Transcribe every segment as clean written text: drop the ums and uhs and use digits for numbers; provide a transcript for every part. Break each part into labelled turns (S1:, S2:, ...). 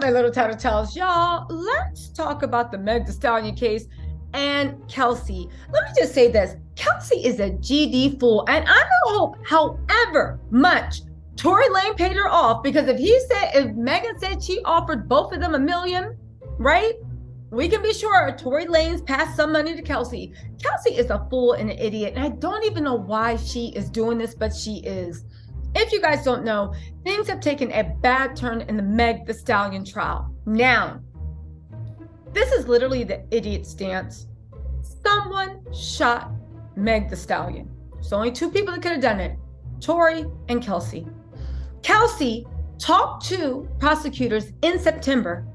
S1: My little tattletales, y'all. Let's talk about the Meg Thee Stallion case and Kelsey. Let me just say this: Kelsey is a GD fool, and I don't hope, however much Tory Lane paid her off, because if Megan said she offered both of them $1 million, right? We can be sure Tory Lane's passed some money to Kelsey. Kelsey is a fool and an idiot, and I don't even know why she is doing this, but she is. If you guys don't know, things have taken a bad turn in the Meg Thee Stallion trial. Now, this is literally the idiot stance. Someone shot Meg Thee Stallion. There's only two people that could have done it: Tory and Kelsey. Kelsey talked to prosecutors in September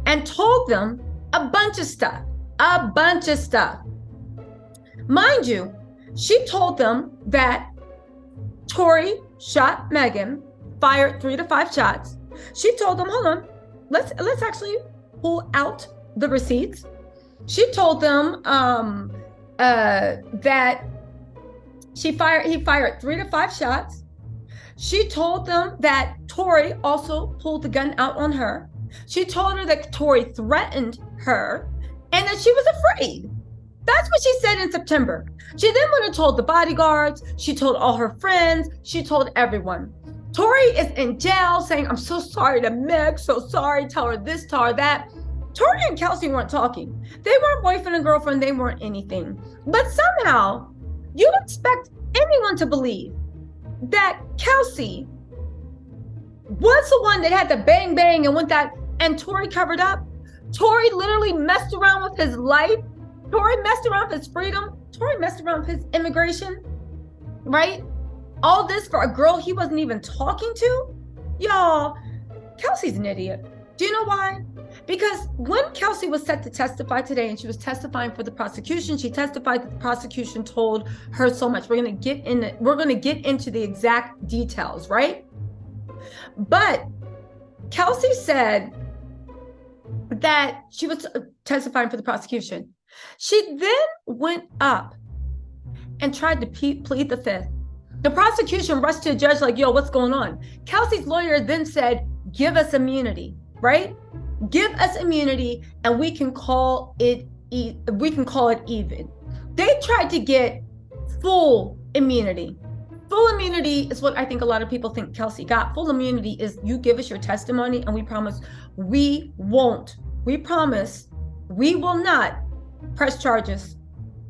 S1: and told them a bunch of stuff. Mind you, she told them that Tory shot Megan, fired 3 to 5 shots. She told them, hold on, let's actually pull out the receipts. She told them that he fired 3 to 5 shots. She told them that Tory also pulled the gun out on her. She told her that Tory threatened her and that she was afraid. That's what she said in September. She then went and told the bodyguards. She told all her friends. She told everyone. Tory is in jail saying, I'm so sorry to Meg, so sorry, tell her this, tell her that. Tory and Kelsey weren't talking. They weren't boyfriend and girlfriend. They weren't anything. But somehow, you expect anyone to believe that Kelsey was the one that had the bang bang and went that, and Tory covered up. Tory literally messed around with his life. Tory messed around with his freedom. Tory messed around with his immigration, right? All this for a girl he wasn't even talking to? Y'all, Kelsey's an idiot. Do you know why? Because when Kelsey was set to testify today and she was testifying for the prosecution, she testified that the prosecution told her so much. We're gonna get into the exact details, right? But Kelsey said that she was testifying for the prosecution. She then went up and tried to plead the fifth. The prosecution rushed to a judge like, yo, what's going on? Kelsey's lawyer then said, give us immunity, right? Give us immunity and we can call it even. They tried to get full immunity. Full immunity is what I think a lot of people think Kelsey got. Full immunity is you give us your testimony and we promise we will not press charges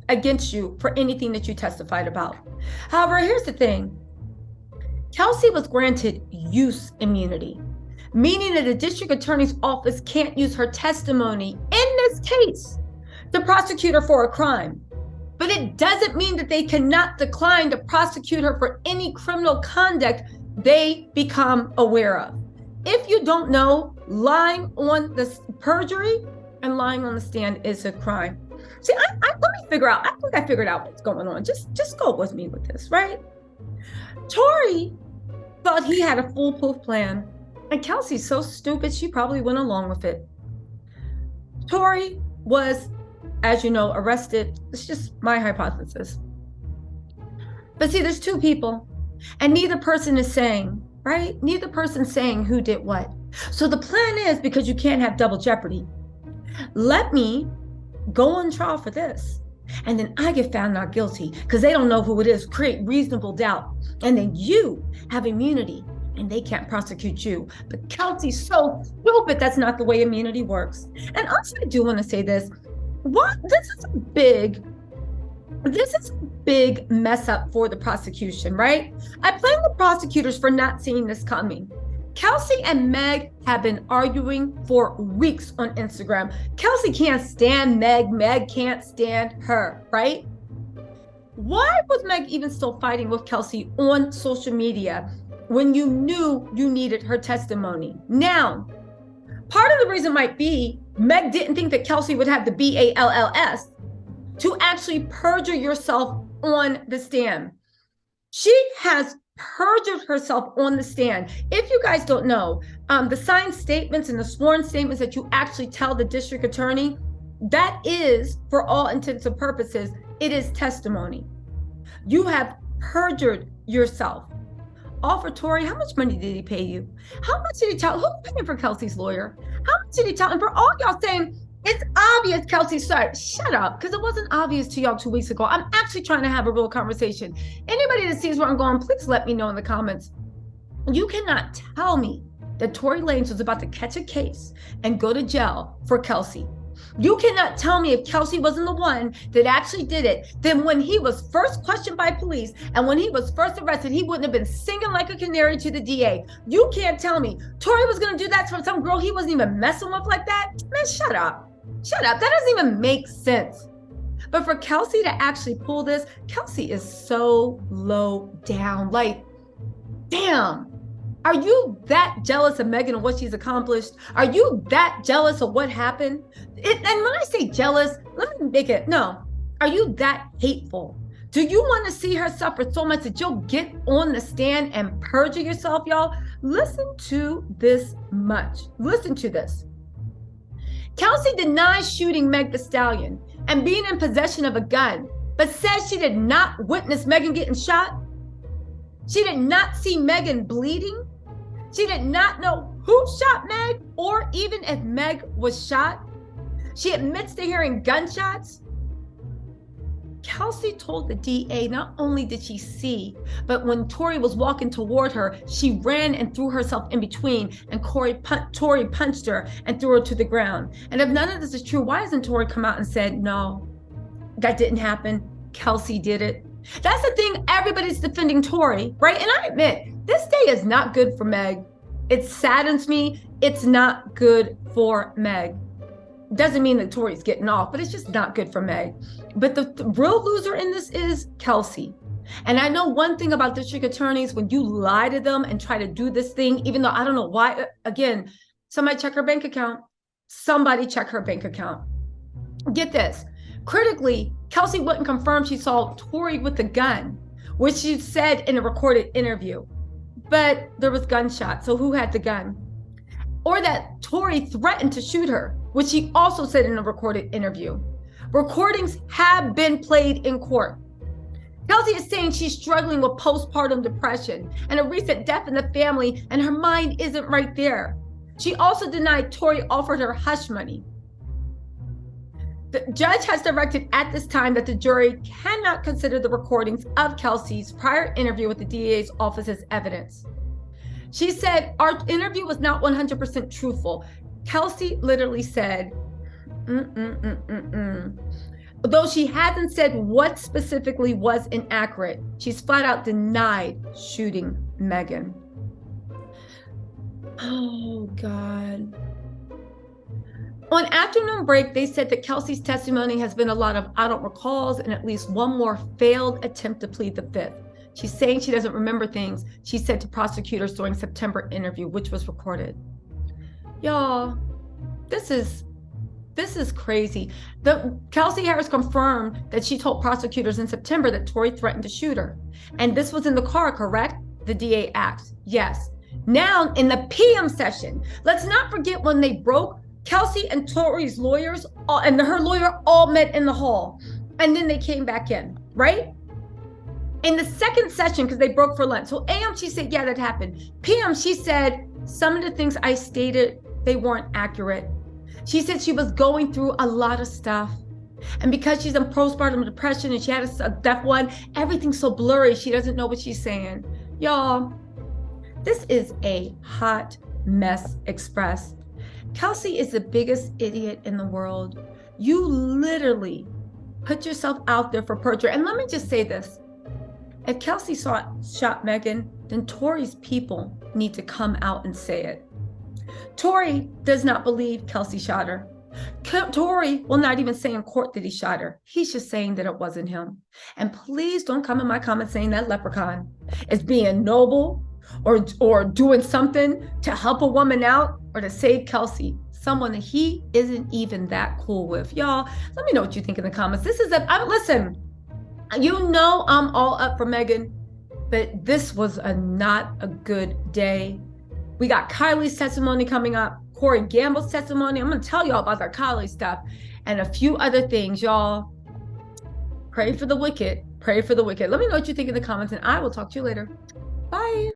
S1: against you for anything that you testified about. However, here's the thing. Kelsey was granted use immunity, meaning that the district attorney's office can't use her testimony in this case to prosecute her for a crime. But it doesn't mean that they cannot decline to prosecute her for any criminal conduct they become aware of. If you don't know, lying on the perjury and lying on the stand is a crime. See, let me figure out. I think I figured out what's going on. Just go with me with this, right? Tory thought he had a foolproof plan, and Kelsey's so stupid she probably went along with it. Tory was, as you know, arrested. It's just my hypothesis. But see, there's two people, and neither person is saying, right? Neither person's saying who did what. So the plan is, because you can't have double jeopardy, let me go on trial for this, and then I get found not guilty because they don't know who it is, create reasonable doubt, and then you have immunity and they can't prosecute you. But Kelsey's so stupid. That's not the way immunity works. And also, I do want to say this. This is a big mess up for the prosecution, right? I blame the prosecutors for not seeing this coming. Kelsey and Meg have been arguing for weeks on Instagram. Kelsey can't stand Meg. Meg can't stand her, right? Why was Meg even still fighting with Kelsey on social media when you knew you needed her testimony? Now, part of the reason might be Meg didn't think that Kelsey would have the BALLS to actually perjure yourself on the stand. She has perjured herself on the stand. If you guys don't know, the signed statements and the sworn statements that you actually tell the district attorney, that is, for all intents and purposes, it is testimony. You have perjured yourself offer Tory? How much money did he pay you? How much did he tell? Who's paying for Kelsey's lawyer? How much did he tell? And for all y'all saying, it's obvious Kelsey's sorry. Shut up, because it wasn't obvious to y'all 2 weeks ago. I'm actually trying to have a real conversation. Anybody that sees where I'm going, please let me know in the comments. You cannot tell me that Tory Lanez was about to catch a case and go to jail for Kelsey. You cannot tell me if Kelsey wasn't the one that actually did it, then when he was first questioned by police and when he was first arrested, he wouldn't have been singing like a canary to the DA. You can't tell me Tory was going to do that for some girl he wasn't even messing with like that. Man, shut up. Shut up. That doesn't even make sense. But for Kelsey to actually pull this, Kelsey is so low down. Like, damn. Are you that jealous of Megan and what she's accomplished? Are you that jealous of what happened? And when I say jealous, let me make it, no. Are you that hateful? Do you want to see her suffer so much that you'll get on the stand and perjure yourself, y'all? Listen to this much. Listen to this. Kelsey denies shooting Meg the Stallion and being in possession of a gun, but says she did not witness Megan getting shot. She did not see Megan bleeding. She did not know who shot Meg or even if Meg was shot. She admits to hearing gunshots. Kelsey told the DA not only did she see, but when Tory was walking toward her, she ran and threw herself in between, and Tory punched her and threw her to the ground. And if none of this is true, why hasn't Tory come out and said, no, that didn't happen, Kelsey did it? That's the thing, everybody's defending Tory, right? And I admit, this day is not good for Meg. It saddens me. It's not good for Meg. Doesn't mean that Tory's getting off, but it's just not good for Meg. But the real loser in this is Kelsey. And I know one thing about district attorneys, when you lie to them and try to do this thing, even though I don't know why, again, somebody check her bank account. Somebody check her bank account. Get this. Critically, Kelsey wouldn't confirm she saw Tory with the gun, which she said in a recorded interview. But there was gunshots, so who had the gun? Or that Tory threatened to shoot her, which she also said in a recorded interview. Recordings have been played in court. Kelsey is saying she's struggling with postpartum depression and a recent death in the family, and her mind isn't right there. She also denied Tory offered her hush money. The judge has directed at this time that the jury cannot consider the recordings of Kelsey's prior interview with the DA's office as evidence. She said, our interview was not 100% truthful. Kelsey literally said, Though she hasn't said what specifically was inaccurate, she's flat out denied shooting Megan. Oh, God. On afternoon break, they said that Kelsey's testimony has been a lot of I don't recalls and at least one more failed attempt to plead the fifth. She's saying she doesn't remember things she said to prosecutors during September interview, which was recorded. Y'all, this is crazy. Kelsey Harris confirmed that she told prosecutors in September that Tory threatened to shoot her. And this was in the car, correct? The DA asked. Yes. Now, in the PM session, let's not forget when they broke, Kelsey and Tory's lawyers and her lawyer all met in the hall. And then they came back in, right? In the second session, because they broke for lunch. So AM, she said, yeah, that happened. PM, she said, some of the things I stated, they weren't accurate. She said she was going through a lot of stuff. And because she's in postpartum depression and she had a deaf one, everything's so blurry, she doesn't know what she's saying. Y'all, this is a hot mess express. Kelsey is the biggest idiot in the world. You literally put yourself out there for perjury. And let me just say this. If Kelsey shot Megan, then Tory's people need to come out and say it. Tory does not believe Kelsey shot her. Tory will not even say in court that he shot her. He's just saying that it wasn't him. And please don't come in my comments saying that leprechaun is being noble or doing something to help a woman out or to save Kelsey, someone that he isn't even that cool with. Y'all, let me know what you think in the comments. Listen, you know I'm all up for Megan, but this was not a good day. We got Kylie's testimony coming up, Corey Gamble's testimony. I'm going to tell y'all about that Kylie stuff and a few other things, y'all. Pray for the wicked. Pray for the wicked. Let me know what you think in the comments, and I will talk to you later. Bye.